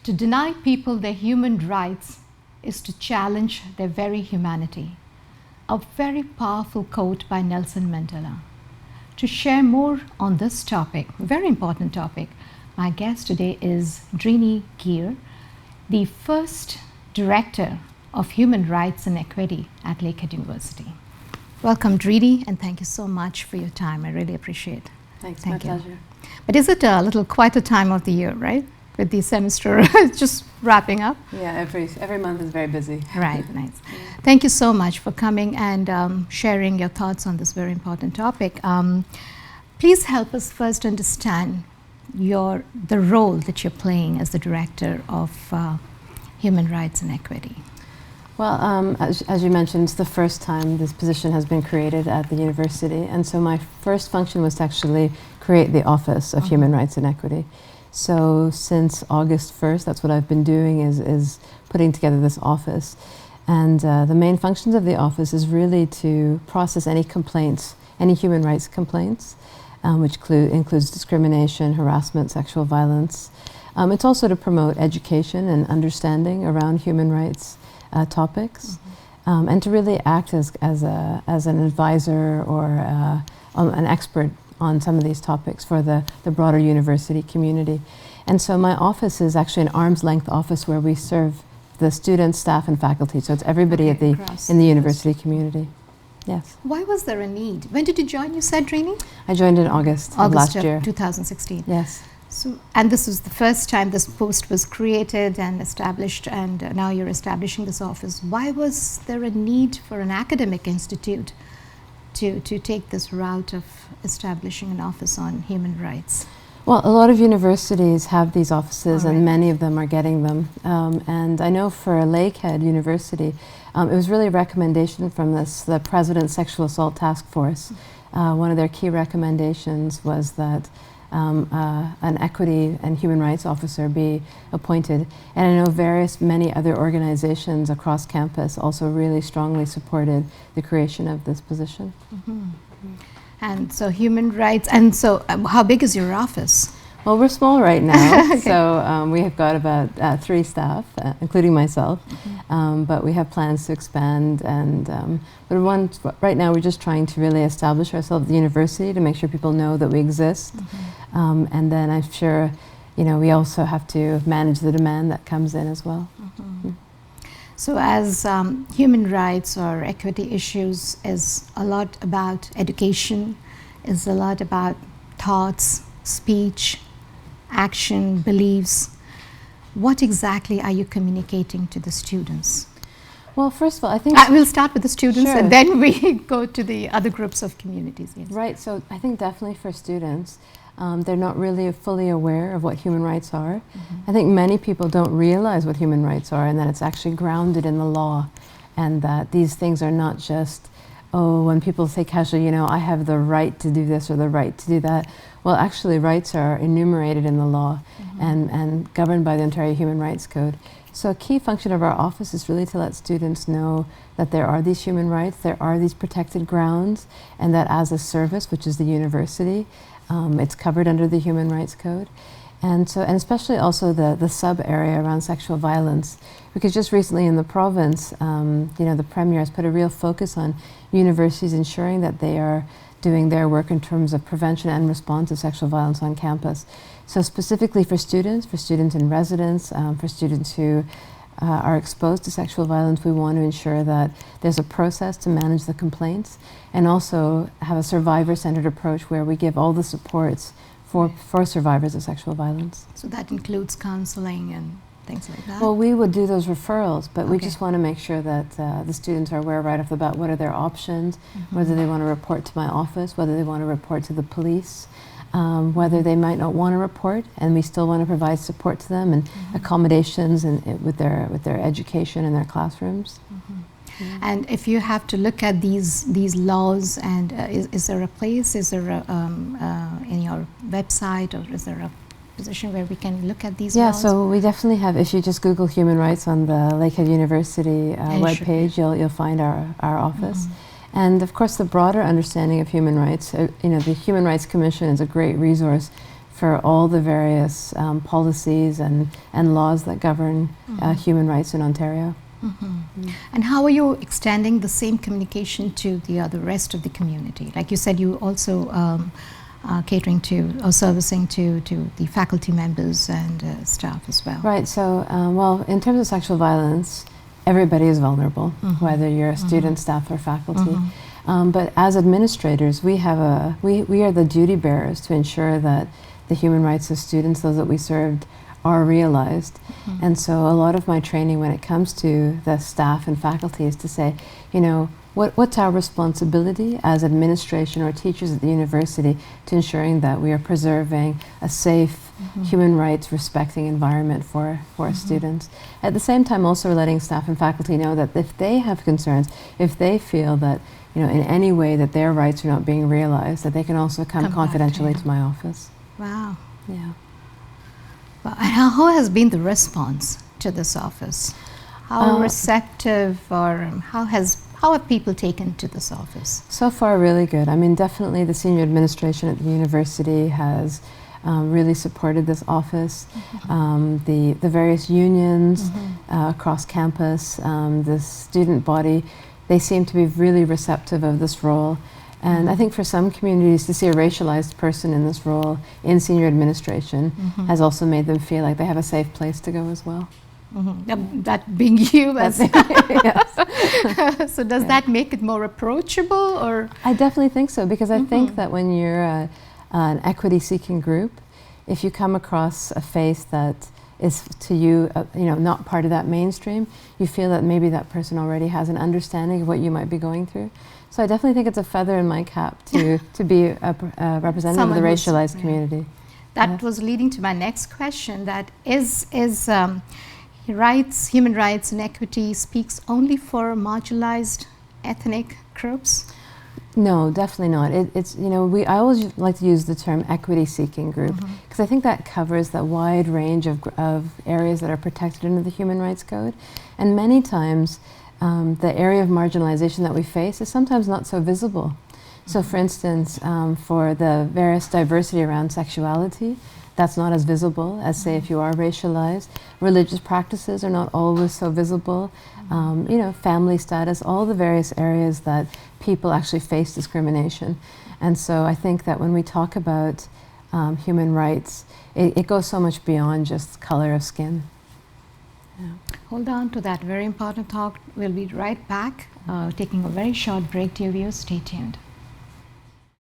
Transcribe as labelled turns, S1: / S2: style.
S1: To deny people their human rights is to challenge their very humanity. A very powerful quote by Nelson Mandela. To share more on this topic, very important topic, my guest today is Dreeni Geer, the first Director of Human Rights and Equity at Lakehead University. Welcome, Dreeni, and thank you so much for your time. I really appreciate it.
S2: Thanks, my pleasure.
S1: But is it a little quieter time of the year, right? With the semester just wrapping up?
S2: Yeah, every month is very busy.
S1: Right, nice. Thank you so much for coming and sharing your thoughts on this very important topic. Please help us first understand the role that you're playing as the Director of Human Rights and Equity.
S2: Well, as you mentioned, it's the first time this position has been created at the university, and so my first function was to actually create the Office of Human Rights and Equity. So since August 1st, that's what I've been doing, is putting together this office. And the main functions of the office is really to process any complaints, any human rights complaints, which includes discrimination, harassment, sexual violence. It's also to promote education and understanding around human rights topics, and to really act as an advisor or an expert on some of these topics for the broader university community. And so my office is actually an arm's length office where we serve the students, staff, and faculty. So it's everybody in the university community. Yes.
S1: Why was there a need? When did you join, you said, Dreeni?
S2: I joined in August of last year.
S1: 2016.
S2: Yes.
S1: So, and this was the first time this post was created and established, and now you're establishing this office. Why was there a need for an academic institute to take this route of establishing an office on human rights?
S2: Well, a lot of universities have these offices, and many of them are getting them. And I know for Lakehead University, it was really a recommendation from the President's Sexual Assault Task Force. One of their key recommendations was that an equity and human rights officer be appointed. And I know many other organizations across campus also really strongly supported the creation of this position. And
S1: so human rights, and so how big is your office?
S2: Well, we're small right now, so we have got about 3 staff, including myself, but we have plans to expand, and right now we're just trying to really establish ourselves at the university to make sure people know that we exist, and then I'm sure, we also have to manage the demand that comes in as well.
S1: So as human rights or equity issues is a lot about education, is a lot about thoughts, speech, action, beliefs. What exactly are you communicating to the students?
S2: Well, first of all, I think
S1: we'll start with the students, and then we go to the other groups of communities. Yes.
S2: Right, so I think definitely for students, they're not really fully aware of what human rights are. I think many people don't realize what human rights are, and that it's actually grounded in the law, and that these things are not just, when people say casually, I have the right to do this or the right to do that. Well, actually, rights are enumerated in the law and governed by the Ontario Human Rights Code. So a key function of our office is really to let students know that there are these human rights, there are these protected grounds, and that as a service, which is the university, it's covered under the Human Rights Code. And especially also the sub-area around sexual violence, because just recently in the province, the Premier has put a real focus on universities ensuring that they are doing their work in terms of prevention and response to sexual violence on campus. So specifically for students in residence, for students who are exposed to sexual violence, we want to ensure that there's a process to manage the complaints, and also have a survivor-centered approach where we give all the supports for survivors of sexual violence.
S1: So that includes counseling and things like that?
S2: Well, we would do those referrals, but we just want to make sure that the students are aware right off the bat what are their options, whether they want to report to my office, whether they want to report to the police, whether they might not want to report, and we still want to provide support to them and accommodations with their education in their classrooms.
S1: And if you have to look at these laws, and is there a place, is there in your website, or is there a position where we can look at these laws?
S2: Yeah, so we definitely have, if you just Google human rights on the Lakehead University webpage, you'll find our office. And of course the broader understanding of human rights, the Human Rights Commission is a great resource for all the various policies and laws that govern human rights in Ontario.
S1: And how are you extending the same communication to the rest of the community? Like you said, you also catering to or servicing to the faculty members and staff as well.
S2: Right, so well, in terms of sexual violence, everybody is vulnerable, whether you're a student, staff, or faculty. But as administrators, we are the duty bearers to ensure that the human rights of students, those that we served, are realized. And so a lot of my training when it comes to the staff and faculty is to say, you know, what's our responsibility as administration or teachers at the university to ensuring that we are preserving a safe, human rights respecting environment for our students. At the same time also letting staff and faculty know that if they have concerns, if they feel that, you know, in any way that their rights are not being realized, that they can also come confidentially to my office.
S1: Wow.
S2: Yeah.
S1: Well, and how has been the response to this office? How receptive, or how have people taken to this office?
S2: So far, really good. I mean, definitely the senior administration at the university has really supported this office. The various unions across campus, the student body, they seem to be really receptive of this role. And I think for some communities to see a racialized person in this role in senior administration has also made them feel like they have a safe place to go as well.
S1: That being you as
S2: yes.
S1: So does that make it more approachable, or?
S2: I definitely think so, because I think that when you're an equity-seeking group, if you come across a face that is to you, you know, not part of that mainstream, you feel that maybe that person already has an understanding of what you might be going through. So I definitely think it's a feather in my cap to be a representative of the racialized community.
S1: That was leading to my next question, that is human rights and equity speaks only for marginalized ethnic groups?
S2: No, definitely not. It's, you know, I always like to use the term equity-seeking group, because I think that covers the wide range of areas that are protected under the Human Rights Code. And many times, the area of marginalization that we face is sometimes not so visible. So for instance, for the various diversity around sexuality, that's not as visible as, say, if you are racialized. Religious practices are not always so visible. You know, family status, all the various areas that people actually face discrimination. And so I think that when we talk about human rights, it goes so much beyond just color of skin. Yeah.
S1: Hold on to that very important thought. We'll be right back, taking a very short break. Dear viewers, stay tuned.